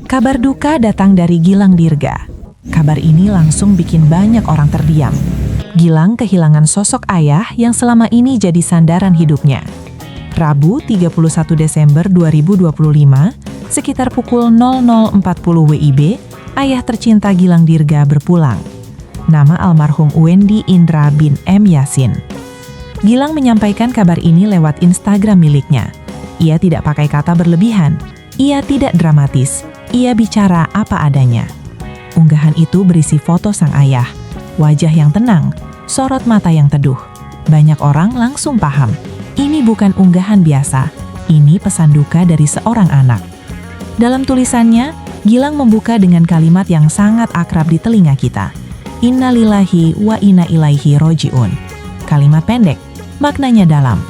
Kabar duka datang dari Gilang Dirga. Kabar ini langsung bikin banyak orang terdiam. Gilang kehilangan sosok ayah yang selama ini jadi sandaran hidupnya. Rabu 31 Desember 2025, sekitar pukul 00.40 WIB, ayah tercinta Gilang Dirga berpulang. Nama almarhum Wendy Indra bin M. Yasin. Gilang menyampaikan kabar ini lewat Instagram miliknya. Ia tidak pakai kata berlebihan, ia tidak dramatis, ia bicara apa adanya. Unggahan itu berisi foto sang ayah, wajah yang tenang, sorot mata yang teduh. Banyak orang langsung paham, ini bukan unggahan biasa, ini pesan duka dari seorang anak. Dalam tulisannya, Gilang membuka dengan kalimat yang sangat akrab di telinga kita. Innalillahi wa inna ilaihi roji'un. Kalimat pendek, maknanya dalam.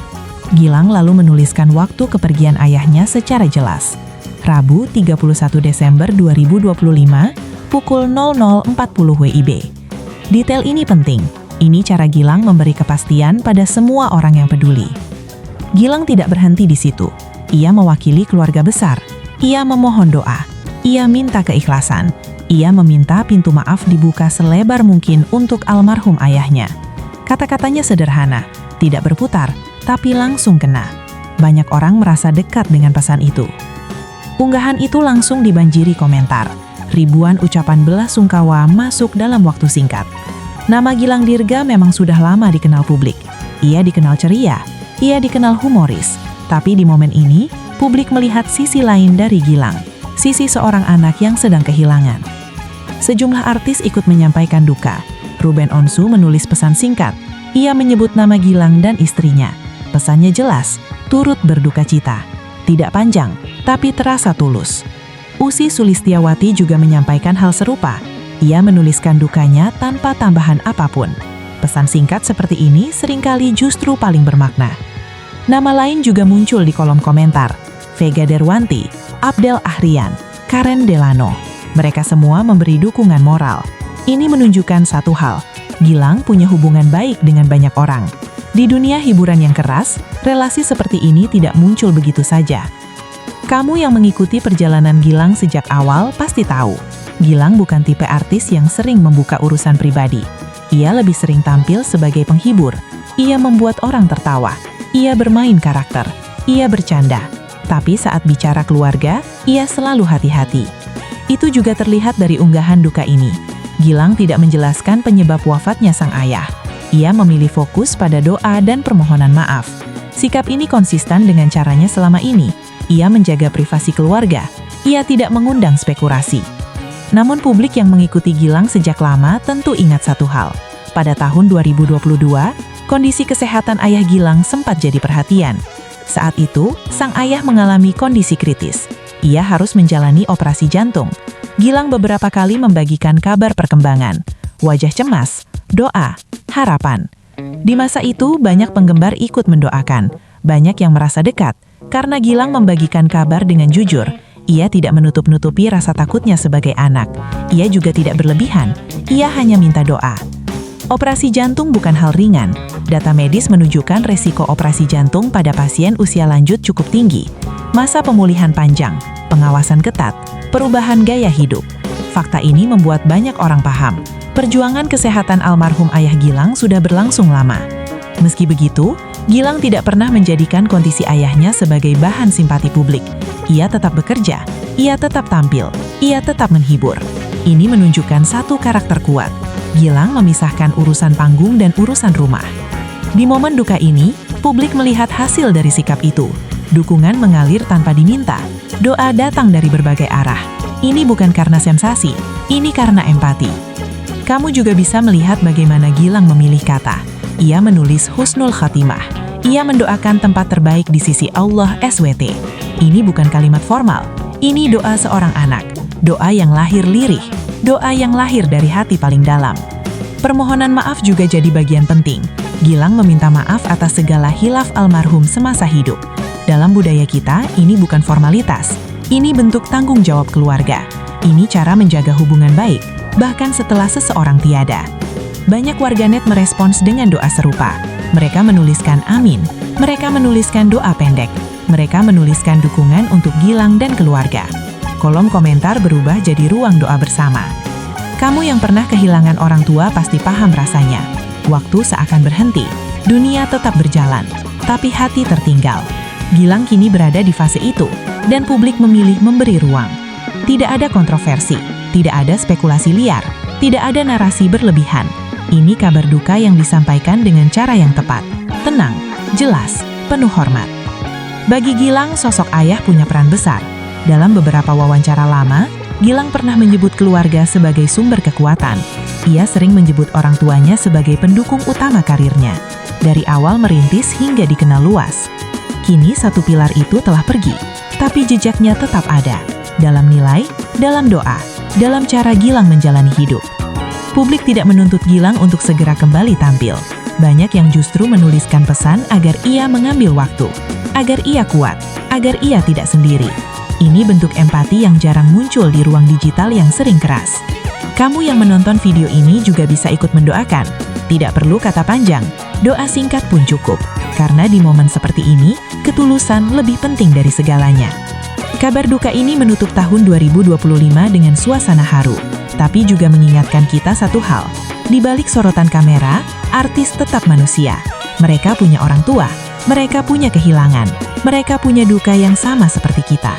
Gilang lalu menuliskan waktu kepergian ayahnya secara jelas. Rabu 31 Desember 2025, pukul 00.40 WIB. Detail ini penting. Ini cara Gilang memberi kepastian pada semua orang yang peduli. Gilang tidak berhenti di situ. Ia mewakili keluarga besar. Ia memohon doa. Ia minta keikhlasan. Ia meminta pintu maaf dibuka selebar mungkin untuk almarhum ayahnya. Kata-katanya sederhana, tidak berputar, tapi langsung kena. Banyak orang merasa dekat dengan pesan itu. Unggahan itu langsung dibanjiri komentar. Ribuan ucapan belasungkawa masuk dalam waktu singkat. Nama Gilang Dirga memang sudah lama dikenal publik. Ia dikenal ceria, ia dikenal humoris. Tapi di momen ini, publik melihat sisi lain dari Gilang. Sisi seorang anak yang sedang kehilangan. Sejumlah artis ikut menyampaikan duka. Ruben Onsu menulis pesan singkat. Ia menyebut nama Gilang dan istrinya. Pesannya jelas, turut berduka cita. Tidak panjang, tapi terasa tulus. Ussy Sulistiawati juga menyampaikan hal serupa. Ia menuliskan dukanya tanpa tambahan apapun. Pesan singkat seperti ini seringkali justru paling bermakna. Nama lain juga muncul di kolom komentar. Vega Derwanti, Abdel Ahrian, Karen Delano. Mereka semua memberi dukungan moral. Ini menunjukkan satu hal, Gilang punya hubungan baik dengan banyak orang. Di dunia hiburan yang keras, relasi seperti ini tidak muncul begitu saja. Kamu yang mengikuti perjalanan Gilang sejak awal pasti tahu, Gilang bukan tipe artis yang sering membuka urusan pribadi. Ia lebih sering tampil sebagai penghibur. Ia membuat orang tertawa. Ia bermain karakter. Ia bercanda. Tapi saat bicara keluarga, ia selalu hati-hati. Itu juga terlihat dari unggahan duka ini. Gilang tidak menjelaskan penyebab wafatnya sang ayah. Ia memilih fokus pada doa dan permohonan maaf. Sikap ini konsisten dengan caranya selama ini. Ia menjaga privasi keluarga. Ia tidak mengundang spekulasi. Namun publik yang mengikuti Gilang sejak lama tentu ingat satu hal. Pada tahun 2022, kondisi kesehatan ayah Gilang sempat jadi perhatian. Saat itu, sang ayah mengalami kondisi kritis. Ia harus menjalani operasi jantung. Gilang beberapa kali membagikan kabar perkembangan. Wajah cemas, doa, harapan. Di masa itu, banyak penggemar ikut mendoakan. Banyak yang merasa dekat, karena Gilang membagikan kabar dengan jujur. Ia tidak menutup-nutupi rasa takutnya sebagai anak. Ia juga tidak berlebihan. Ia hanya minta doa. Operasi jantung bukan hal ringan. Data medis menunjukkan resiko operasi jantung pada pasien usia lanjut cukup tinggi. Masa pemulihan panjang, pengawasan ketat, perubahan gaya hidup. Fakta ini membuat banyak orang paham. Perjuangan kesehatan almarhum ayah Gilang sudah berlangsung lama. Meski begitu, Gilang tidak pernah menjadikan kondisi ayahnya sebagai bahan simpati publik. Ia tetap bekerja, ia tetap tampil, ia tetap menghibur. Ini menunjukkan satu karakter kuat. Gilang memisahkan urusan panggung dan urusan rumah. Di momen duka ini, publik melihat hasil dari sikap itu. Dukungan mengalir tanpa diminta. Doa datang dari berbagai arah. Ini bukan karena sensasi, ini karena empati. Kamu juga bisa melihat bagaimana Gilang memilih kata. Ia menulis husnul khatimah. Ia mendoakan tempat terbaik di sisi Allah SWT. Ini bukan kalimat formal. Ini doa seorang anak. Doa yang lahir lirih. Doa yang lahir dari hati paling dalam. Permohonan maaf juga jadi bagian penting. Gilang meminta maaf atas segala hilaf almarhum semasa hidup. Dalam budaya kita, ini bukan formalitas. Ini bentuk tanggung jawab keluarga. Ini cara menjaga hubungan baik, bahkan setelah seseorang tiada. Banyak warganet merespons dengan doa serupa. Mereka menuliskan amin. Mereka menuliskan doa pendek. Mereka menuliskan dukungan untuk Gilang dan keluarga. Kolom komentar berubah jadi ruang doa bersama. Kamu yang pernah kehilangan orang tua pasti paham rasanya. Waktu seakan berhenti, dunia tetap berjalan, tapi hati tertinggal. Gilang kini berada di fase itu, dan publik memilih memberi ruang. Tidak ada kontroversi, tidak ada spekulasi liar, tidak ada narasi berlebihan. Ini kabar duka yang disampaikan dengan cara yang tepat, tenang, jelas, penuh hormat. Bagi Gilang, sosok ayah punya peran besar. Dalam beberapa wawancara lama, Gilang pernah menyebut keluarga sebagai sumber kekuatan. Ia sering menyebut orang tuanya sebagai pendukung utama karirnya, dari awal merintis hingga dikenal luas. Kini satu pilar itu telah pergi, tapi jejaknya tetap ada. Dalam nilai, dalam doa, dalam cara Gilang menjalani hidup. Publik tidak menuntut Gilang untuk segera kembali tampil. Banyak yang justru menuliskan pesan agar ia mengambil waktu, agar ia kuat, agar ia tidak sendiri. Ini bentuk empati yang jarang muncul di ruang digital yang sering keras. Kamu yang menonton video ini juga bisa ikut mendoakan. Tidak perlu kata panjang, doa singkat pun cukup. Karena di momen seperti ini, ketulusan lebih penting dari segalanya. Kabar duka ini menutup tahun 2025 dengan suasana haru. Tapi juga mengingatkan kita satu hal, di balik sorotan kamera, artis tetap manusia. Mereka punya orang tua, mereka punya kehilangan, mereka punya duka yang sama seperti kita.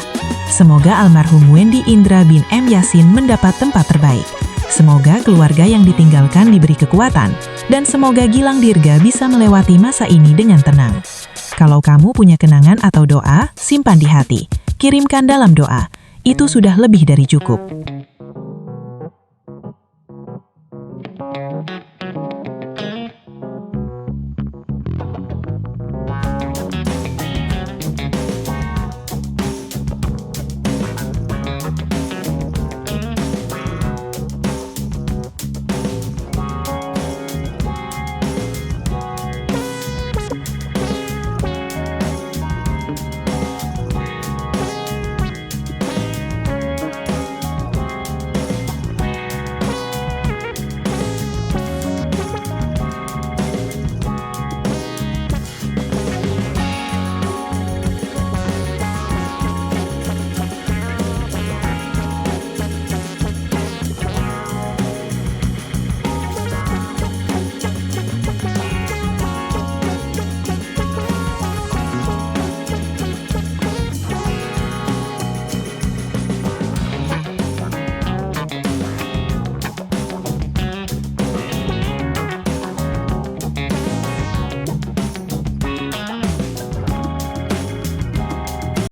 Semoga almarhum Wendy Indra bin M. Yasin mendapat tempat terbaik. Semoga keluarga yang ditinggalkan diberi kekuatan, dan semoga Gilang Dirga bisa melewati masa ini dengan tenang. Kalau kamu punya kenangan atau doa, simpan di hati, kirimkan dalam doa. Itu sudah lebih dari cukup.